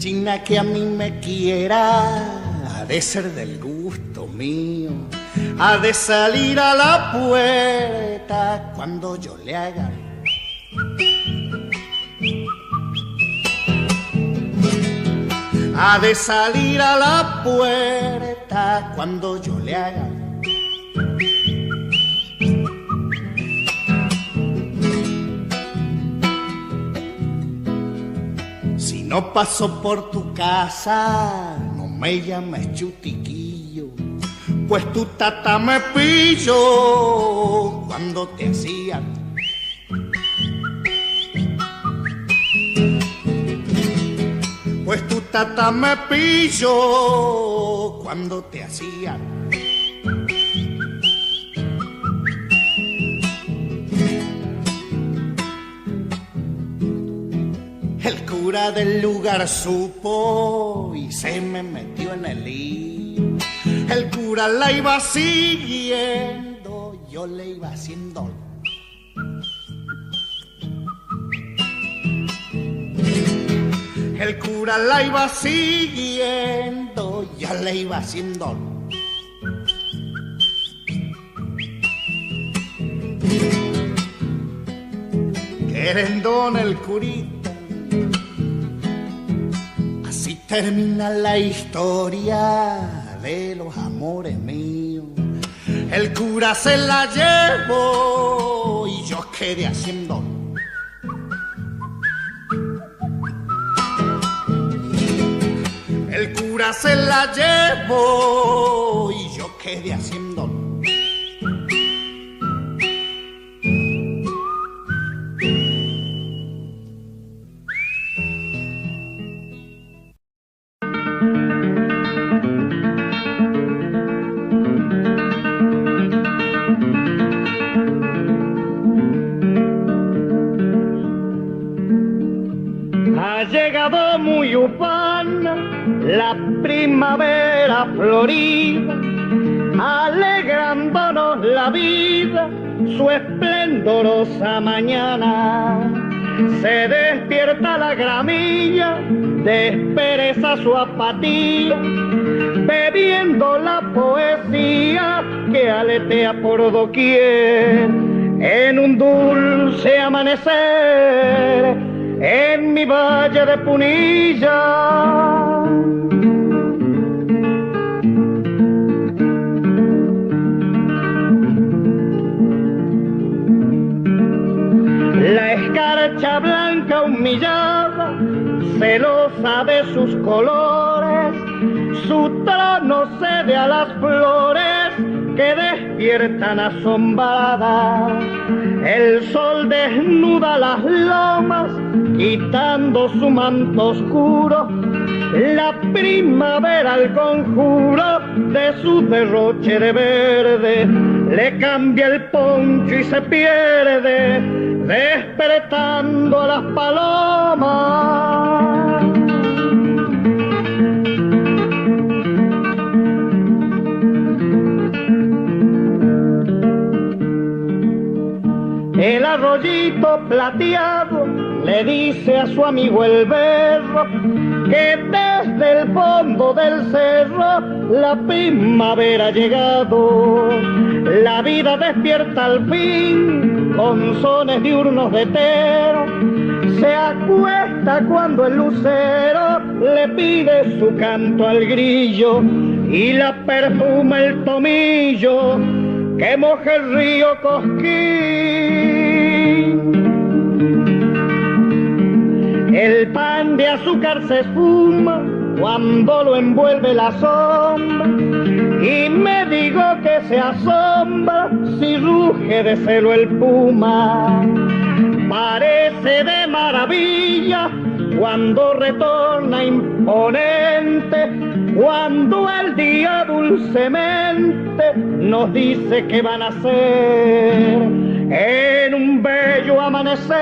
china que a mí me quiera, ha de ser del gusto mío, ha de salir a la puerta cuando yo le haga. Ha de salir a la puerta cuando yo le haga. Si no paso por tu casa, no me llames chutiquillo, pues tu tata me pilló cuando te hacía. Pues tu tata me pilló cuando te hacía. El cura del lugar supo y se me metió en el lío. El cura la iba siguiendo, yo le iba haciendo. El cura la iba siguiendo, ya le iba haciendo. Querendón el curita. Así termina la historia de los amores míos. El cura se la llevó y yo quedé haciendo. El cura se la llevó y yo quedé haciendo. Ha llegado muy ufana la primavera florida, alegrándonos la vida, su esplendorosa mañana. Se despierta la gramilla, despereza su apatía, bebiendo la poesía que aletea por doquier. En un dulce amanecer, en mi valle de Punilla, la escarcha blanca humillada, celosa de sus colores, su trono cede a las flores que despiertan asombradas. El sol desnuda las lomas, quitando su manto oscuro, la primavera al conjuro de su derroche de verde, le cambia el poncho y se pierde, despertando a las palomas. El arroyito plateado le dice a su amigo el berro que desde el fondo del cerro la primavera ha llegado. La vida despierta al fin con sones diurnos de tero, se acuesta cuando el lucero le pide su canto al grillo y la perfuma el tomillo que moja el río Cosquín. El pan de azúcar se esfuma cuando lo envuelve la sombra, y me digo que se asombra si ruge de celo el puma. Parece de maravilla cuando retorna imponente, cuando el día dulcemente nos dice que van a ser en un bello amanecer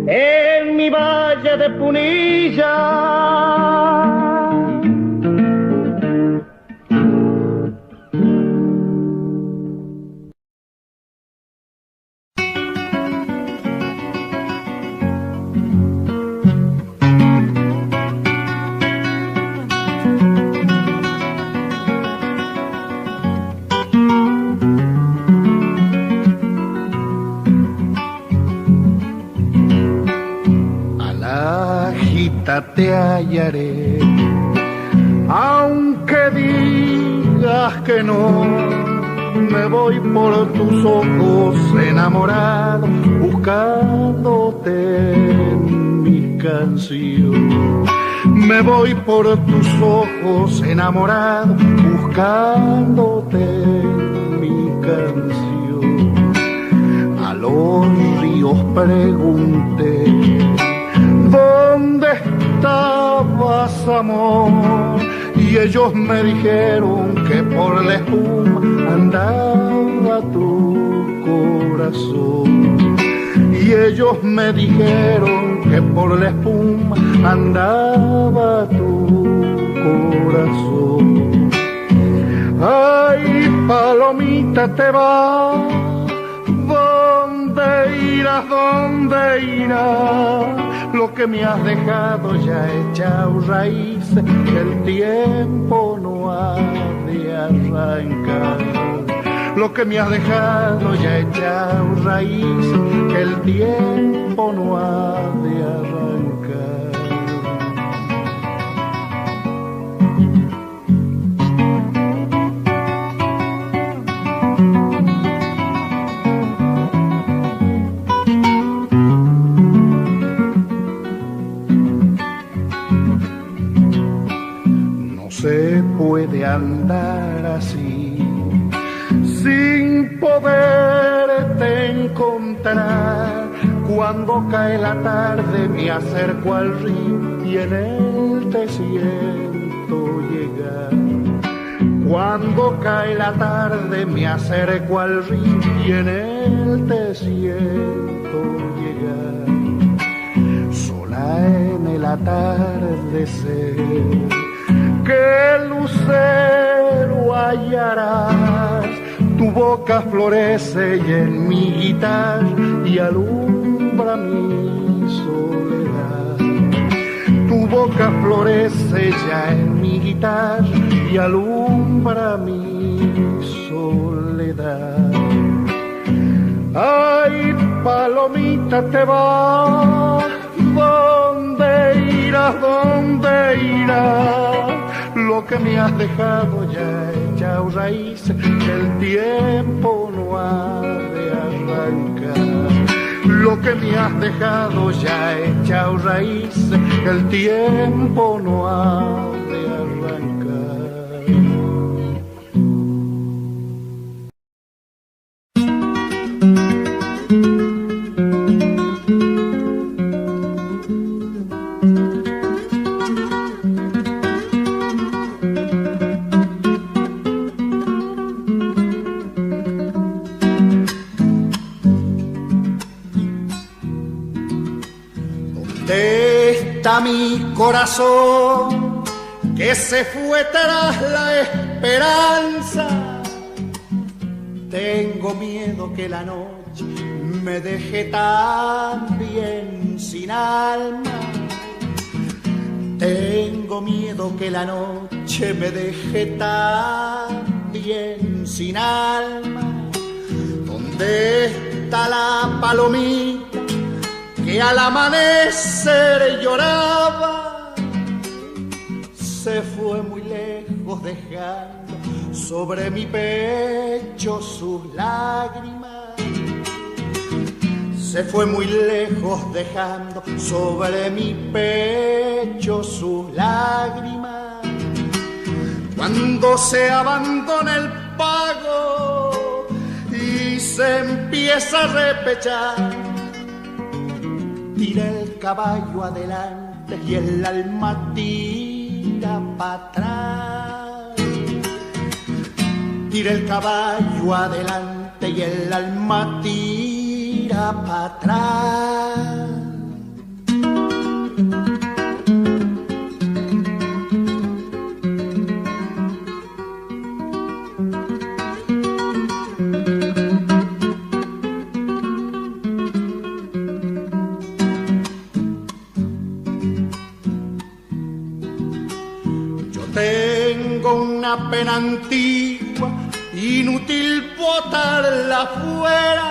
en mi valle de Punilla. palomita te hallaré. Aunque digas que no, me voy por tus ojos enamorado, buscándote en mi canción. Me voy por tus ojos enamorado, buscándote en mi canción. A los ríos pregunté, ¿dónde estabas, amor? Y ellos me dijeron que por la espuma andaba tu corazón. Y ellos me dijeron que por la espuma andaba tu corazón. Ay, palomita, te vas, ¿dónde irás, dónde irás? Lo que me has dejado ya echado raíces, que el tiempo no ha de arrancar. Lo que me has dejado ya echado raíces, que el tiempo no ha de arrancar. No se puede andar así sin poderte encontrar. Cuando cae la tarde me acerco al río y en él te siento llegar. Cuando cae la tarde me acerco al río y en él te siento llegar. Sola en el atardecer, ¿qué lucero hallarás? Tu boca florece y en mi guitarra y alumbra mi soledad. Tu boca florece ya en mi guitarra y alumbra mi soledad. Ay, palomita, te vas, ¿dónde irás, dónde irás? Lo que me has dejado ya echado raíces, que el tiempo no ha de arrancar. Lo que me has dejado ya echado raíces, que el tiempo no ha de arrancar. Mi corazón que se fue tras la esperanza. Tengo miedo que la noche me deje también sin alma. Tengo miedo que la noche me deje también sin alma. ¿Dónde está la palomita que al amanecer lloraba? Se fue muy lejos dejando sobre mi pecho sus lágrimas. Se fue muy lejos dejando sobre mi pecho sus lágrimas. Cuando se abandona el pago y se empieza a repechar, tira el caballo adelante y el alma tira para atrás. Tira el caballo adelante y el alma tira para atrás. Una pena antigua, inútil botarla fuera.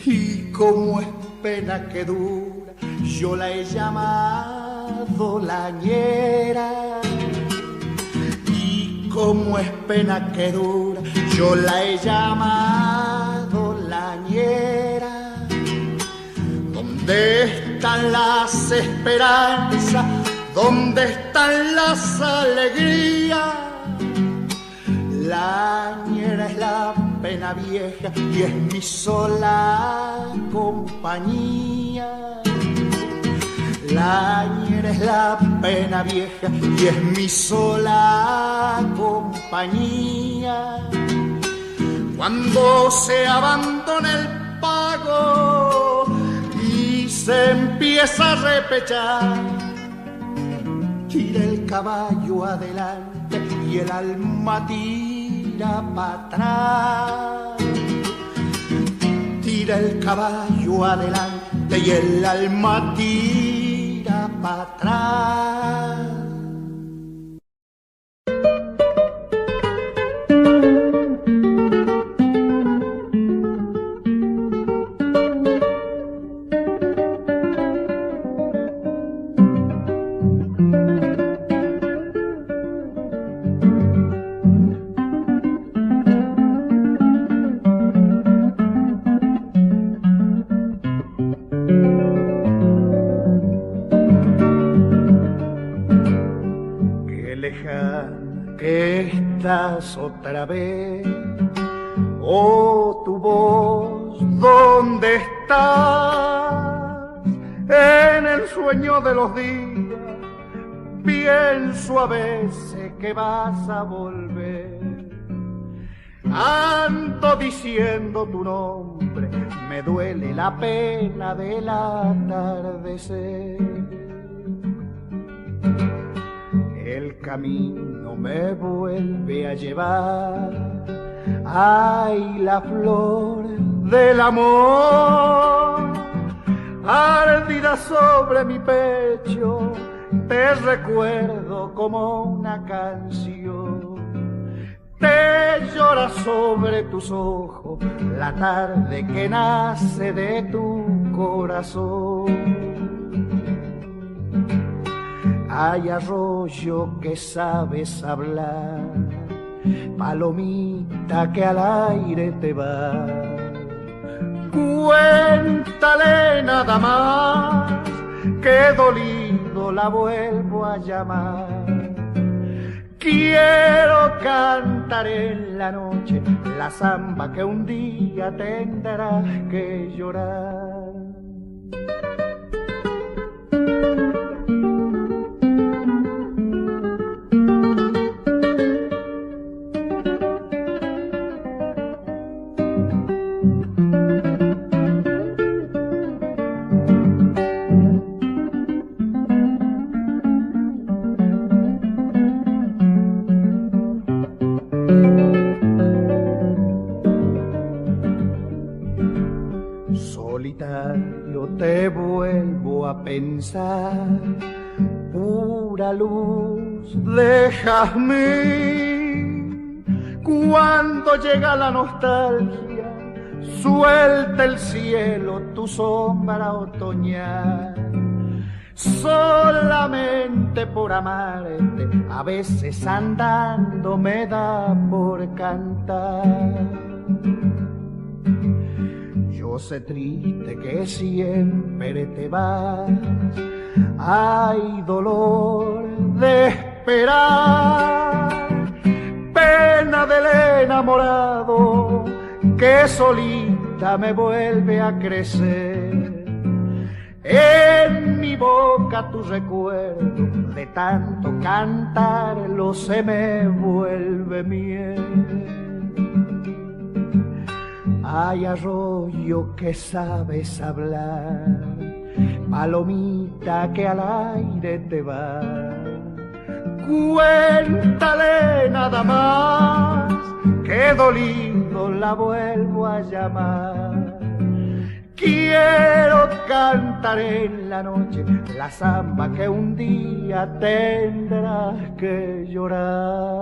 Y como es pena que dura yo la he llamado la ñera, y como es pena que dura, yo la he llamado la ñera. ¿Dónde están las esperanzas? ¿Dónde están las alegrías? La ñera es la pena vieja y es mi sola compañía. La ñera es la pena vieja y es mi sola compañía. Cuando se abandona el pago y se empieza a repechar, tira el caballo adelante y el alma tira para atrás. Tira el caballo adelante y el alma tira para atrás. Que estás otra vez, oh tu voz, ¿dónde estás? En el sueño de los días pienso a veces que vas a volver. Ando diciendo tu nombre, me duele la pena del atardecer. El camino me vuelve a llevar, ay, la flor del amor, ardida sobre mi pecho, te recuerdo como una canción. Te llora sobre tus ojos la tarde que nace de tu corazón. Hay arroyo que sabes hablar, palomita que al aire te va. Cuéntale nada más, que dolido la vuelvo a llamar. Quiero cantar en la noche la samba que un día tendrás que llorar. Solitario te vuelvo a pensar, pura luz de jazmín. Cuando llega la nostalgia, suelta el cielo tu sombra otoñal. Solamente por amarte, a veces andando me da por cantar. Yo sé triste que siempre te vas, hay dolor de esperar, pena del enamorado que solita me vuelve a crecer. En mi boca tu recuerdo, de tanto cantarlo se me vuelve miel. Hay arroyo que sabes hablar, palomita que al aire te va. Cuéntale nada más, que dolido la vuelvo a llamar. Quiero cantar en la noche la samba que un día tendrás que llorar.